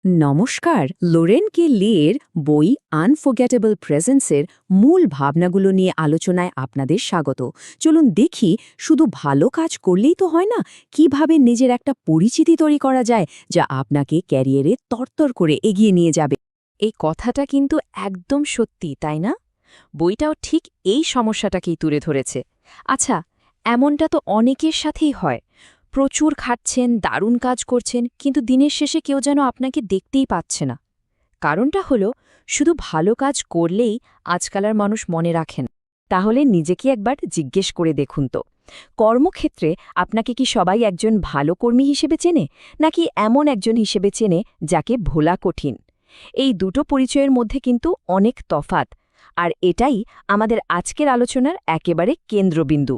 নমস্কার। লোরেন কে লিয়ের বই আনফরগেটেবল প্রেজেন্সের মূল ভাবনাগুলো নিয়ে আলোচনায় আপনাদের স্বাগত। চলুন দেখি, শুধু ভালো কাজ করলেই তো হয় না, কিভাবে নিজের একটা পরিচিতি তৈরি করা যায় যা আপনাকে ক্যারিয়ারে তরতর করে এগিয়ে নিয়ে যাবে। এই কথাটা কিন্তু একদম সত্যি, তাই না? বইটাও ঠিক এই সমস্যাটাকেই তুলে ধরেছে। আচ্ছা, এমনটা তো অনেকের সাথেই হয়। প্রচুর খাটছেন, দারুণ কাজ করছেন, কিন্তু দিনের শেষে কেউ যেন আপনাকে দেখতেই পাচ্ছে না। কারণটা হলো, শুধু ভালো কাজ করলেই আজকালার মানুষ মনে রাখেন। তাহলে নিজেকে একবার জিজ্ঞেস করে দেখুন তো, কর্মক্ষেত্রে আপনাকে কি সবাই একজন ভালো কর্মী হিসেবে চেনে, নাকি এমন একজন হিসেবে চেনে যাকে ভোলা কঠিন? এই দুটো পরিচয়ের মধ্যে কিন্তু অনেক তফাৎ, আর এটাই আমাদের আজকের আলোচনার একেবারে কেন্দ্রবিন্দু।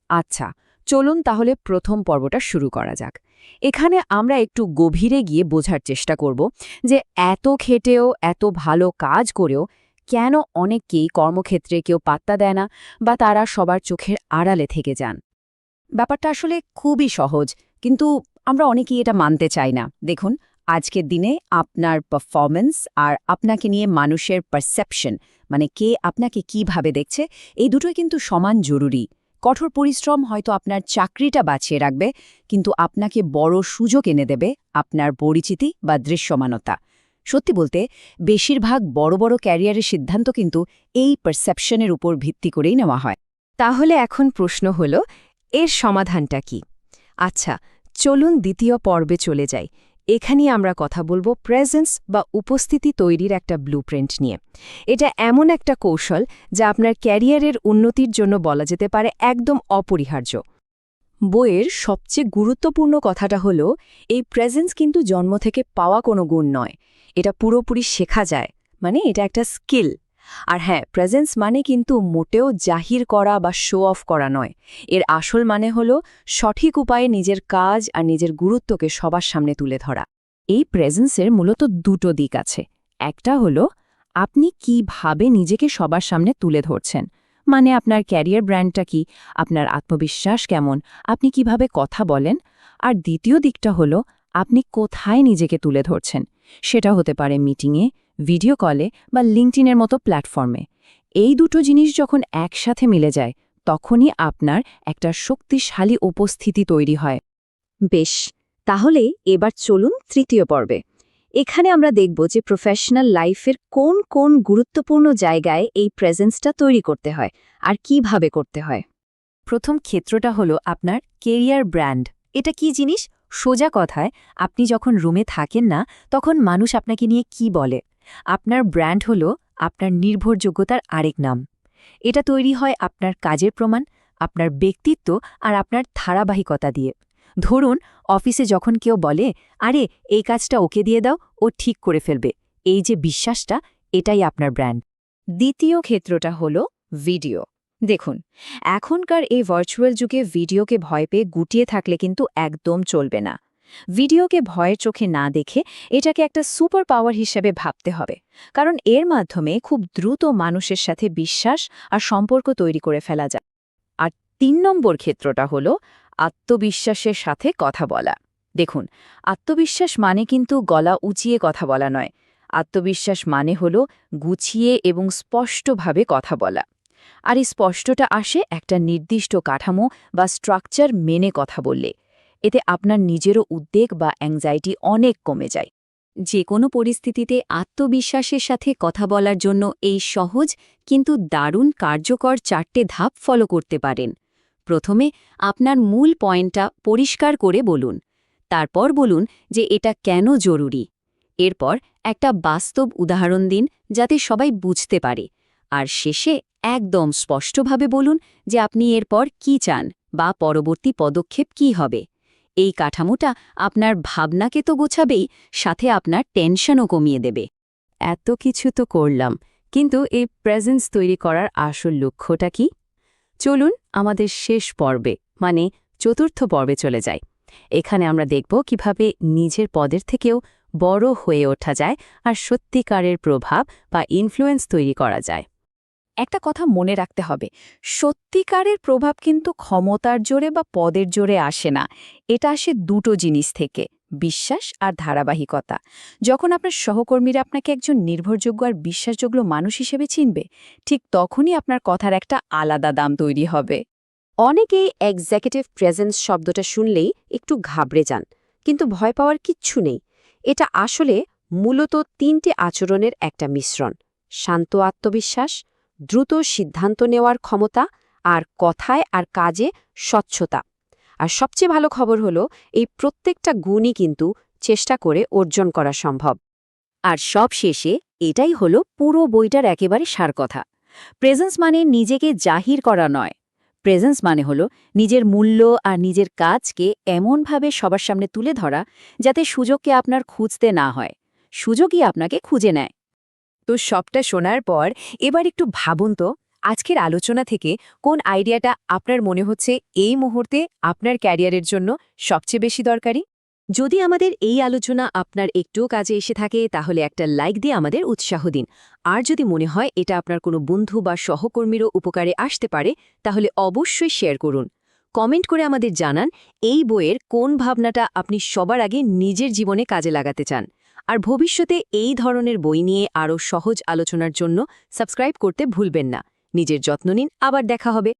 আচ্ছা, চলুন তাহলে প্রথম পর্বটা শুরু করা যাক। এখানে আমরা একটু গভীরে গিয়ে বোঝার চেষ্টা করব যে এত খেটেও, এত ভালো কাজ করেও কেন অনেককেই কর্মক্ষেত্রে কেউ পাত্তা দেয় না, বা তারা সবার চোখের আড়ালে থেকে যান। ব্যাপারটা আসলে খুবই সহজ, কিন্তু আমরা অনেকেই এটা মানতে চাই না। দেখুন, আজকের দিনে আপনার পারফরম্যান্স আর আপনাকে নিয়ে মানুষের পারসেপশন, মানে কে আপনাকে কিভাবে দেখছে, এই দুটোই কিন্তু সমান জরুরি। কঠোর পরিশ্রম হয়তো আপনার চাকরিটা বাঁচিয়ে রাখবে, কিন্তু আপনাকে বড় সুযোগ এনে দেবে আপনার পরিচিতি বা দৃশ্যমানতা। সত্যি বলতে, বেশিরভাগ বড় বড় ক্যারিয়ারের সিদ্ধান্ত কিন্তু এই পারসেপশনের উপর ভিত্তি করেই নেওয়া হয়। তাহলে এখন প্রশ্ন হল, এর সমাধানটা কি? আচ্ছা, চলুন দ্বিতীয় পর্বে চলে যাই। এখানেই আমরা কথা বলবো প্রেজেন্স বা উপস্থিতি তৈরির একটা ব্লুপ্রিন্ট নিয়ে। এটা এমন একটা কৌশল যা আপনার ক্যারিয়ারের উন্নতির জন্য বলা যেতে পারে একদম অপরিহার্য। বইয়ের সবচেয়ে গুরুত্বপূর্ণ কথাটা হলো, এই প্রেজেন্স কিন্তু জন্ম থেকে পাওয়া কোনো গুণ নয়, এটা পুরোপুরি শেখা যায়। মানে এটা একটা স্কিল। আর হ্যাঁ, প্রেজেন্স মানে কিন্তু মোটেও জাহির করা বা শো অফ করা নয়। এর আসল মানে হলো সঠিক উপায়ে নিজের কাজ আর নিজের গুরুত্বকে সবার সামনে তুলে ধরা। এই প্রেজেন্সের মূলত দুটো দিক আছে। একটা হলো আপনি কিভাবে নিজেকে সবার সামনে তুলে ধরছেন, মানে আপনার ক্যারিয়ার ব্র্যান্ডটা কি, আপনার আত্মবিশ্বাস কেমন, আপনি কিভাবে কথা বলেন। আর দ্বিতীয় দিকটা হলো আপনি কোথায় নিজেকে তুলে ধরছেন। সেটা হতে পারে মিটিংয়ে, ভিডিও কলে বা লিঙ্কডইনের মতো প্ল্যাটফর্মে। এই দুটো জিনিস যখন একসাথে মিলে যায়, তখনই আপনার একটা শক্তিশালী উপস্থিতি তৈরি হয়। বেশ, তাহলে এবার চলুন তৃতীয় পর্বে। এখানে আমরা দেখব যে প্রফেশনাল লাইফের কোন কোন গুরুত্বপূর্ণ জায়গায় এই প্রেজেন্সটা তৈরি করতে হয় আর কিভাবে করতে হয়। প্রথম ক্ষেত্রটা হলো আপনার কেরিয়ার ব্র্যান্ড। এটা কি জিনিস? সোজা কথায়, আপনি যখন রুমে থাকেন না, তখন মানুষ আপনাকে নিয়ে কি বলে। আপনার ব্র্যান্ড হলো আপনার নির্ভরযোগ্যতার আরেক নাম। এটা তৈরি হয় আপনার কাজের প্রমাণ, আপনার ব্যক্তিত্ব আর আপনার ধারাবাহিকতা দিয়ে। ধরুন, অফিসে যখন কেউ বলে, আরে এই কাজটা ওকে দিয়ে দাও, ও ঠিক করে ফেলবে, এই যে বিশ্বাসটা, এটাই আপনার ব্র্যান্ড। দ্বিতীয় ক্ষেত্রটা হলো ভিডিও। দেখুন, এখনকার এই ভার্চুয়াল যুগে ভিডিওকে ভয় পেয়ে গুটিয়ে থাকলে কিন্তু একদম চলবে না। ভিডিওকে ভয়ের চোখে না দেখে এটাকে একটা সুপার পাওয়ার হিসেবে ভাবতে হবে, কারণ এর মাধ্যমে খুব দ্রুত মানুষের সাথে বিশ্বাস আর সম্পর্ক তৈরি করে ফেলা যায়। আর ৩ নম্বর ক্ষেত্রটা হলো আত্মবিশ্বাসের সাথে কথা বলা। দেখুন, আত্মবিশ্বাস মানে কিন্তু গলা উঁচিয়ে কথা বলা নয়। আত্মবিশ্বাস মানে হলো গুছিয়ে এবং স্পষ্টভাবে কথা বলা। আর এই স্পষ্টটা আসে একটা নির্দিষ্ট কাঠামো বা স্ট্রাকচার মেনে কথা বললে। এতে আপনার নিজেরও উদ্বেগ বা অ্যাংজাইটি অনেক কমে যায়। যে কোনো পরিস্থিতিতে আত্মবিশ্বাসের সাথে কথা বলার জন্য এই সহজ কিন্তু দারুণ কার্যকর 4টে ধাপ ফলো করতে পারেন। প্রথমে আপনার মূল পয়েন্টটা পরিষ্কার করে বলুন। তারপর বলুন যে এটা কেন জরুরি। এরপর একটা বাস্তব উদাহরণ দিন যাতে সবাই বুঝতে পারে। আর শেষে একদম স্পষ্টভাবে বলুন যে আপনি এরপর কি চান বা পরবর্তী পদক্ষেপ কি হবে। এই কাঠামোটা আপনার ভাবনাকে তো গোছাবেই, সাথে আপনার টেনশনও কমিয়ে দেবে। এত কিছু তো করলাম, কিন্তু এই প্রেজেন্স তৈরি করার আসল লক্ষ্যটা কি? চলুন আমাদের শেষ পর্বে, মানে চতুর্থ পর্বে চলে যাই। এখানে আমরা দেখব কিভাবে নিজের পদের থেকেও বড় হয়ে ওঠা যায় আর সত্যিকারের প্রভাব বা ইনফ্লুয়েন্স তৈরি করা যায়। একটা কথা মনে রাখতে হবে, সত্যিকারের প্রভাব কিন্তু ক্ষমতার জোরে বা পদের জোরে আসে না। এটা আসে দুটো জিনিস থেকে। বিশ্বাস আর ধারাবাহিকতা। যখন আপনার সহকর্মীরা আপনাকে একজন নির্ভরযোগ্য আর বিশ্বাসযোগ্য মানুষ হিসেবে চিনবে, ঠিক তখনই আপনার কথার একটা আলাদা দাম তৈরি হবে। অনেকেই এক্সিকিউটিভ প্রেজেন্স শব্দটা শুনলেই একটু ঘাবড়ে যান, কিন্তু ভয় পাওয়ার কিচ্ছু নেই। এটা আসলে মূলত 3টে আচরণের একটা মিশ্রণ: শান্ত আত্মবিশ্বাস, দ্রুত সিদ্ধান্ত নেওয়ার ক্ষমতা, আর কথায় আর কাজে স্বচ্ছতা। আর সবচেয়ে ভালো খবর হলো, এই প্রত্যেকটা গুণই কিন্তু চেষ্টা করে অর্জন করা সম্ভব। আর সব শেষে এটাই হলো পুরো বইটার একেবারে সার কথা। প্রেজেন্স মানে নিজেকে জাহির করা নয়। প্রেজেন্স মানে হলো নিজের মূল্য আর নিজের কাজকে এমনভাবে সবার সামনে তুলে ধরা যাতে সুযোগকে আপনার খুঁজতে না হয়, সুযোগই আপনাকে খুঁজে নেয়। তো সবটা শোনার পর এবার একটু ভাবুন তো, আজকের আলোচনা থেকে কোন আইডিয়াটা আপনার মনে হচ্ছে এই মুহূর্তে আপনার ক্যারিয়ারের জন্য সবচেয়ে বেশি দরকারি? যদি আমাদের এই আলোচনা আপনার একটুও কাজে এসে থাকে তাহলে একটা লাইক দিয়ে আমাদের উৎসাহ দিন। আর যদি মনে হয় এটা আপনার কোনো বন্ধু বা সহকর্মীরও উপকারে আসতে পারে তাহলে অবশ্যই শেয়ার করুন। কমেন্ট করে আমাদের জানান এই বইয়ের কোন ভাবনাটা আপনি সবার আগে নিজের জীবনে কাজে লাগাতে চান। আর ভবিষ্যতে এই ধরনের বই নিয়ে আরও সহজ আলোচনার জন্য সাবস্ক্রাইব করতে ভুলবেন না। নিজের যত্ন নিন, আবার দেখা হবে।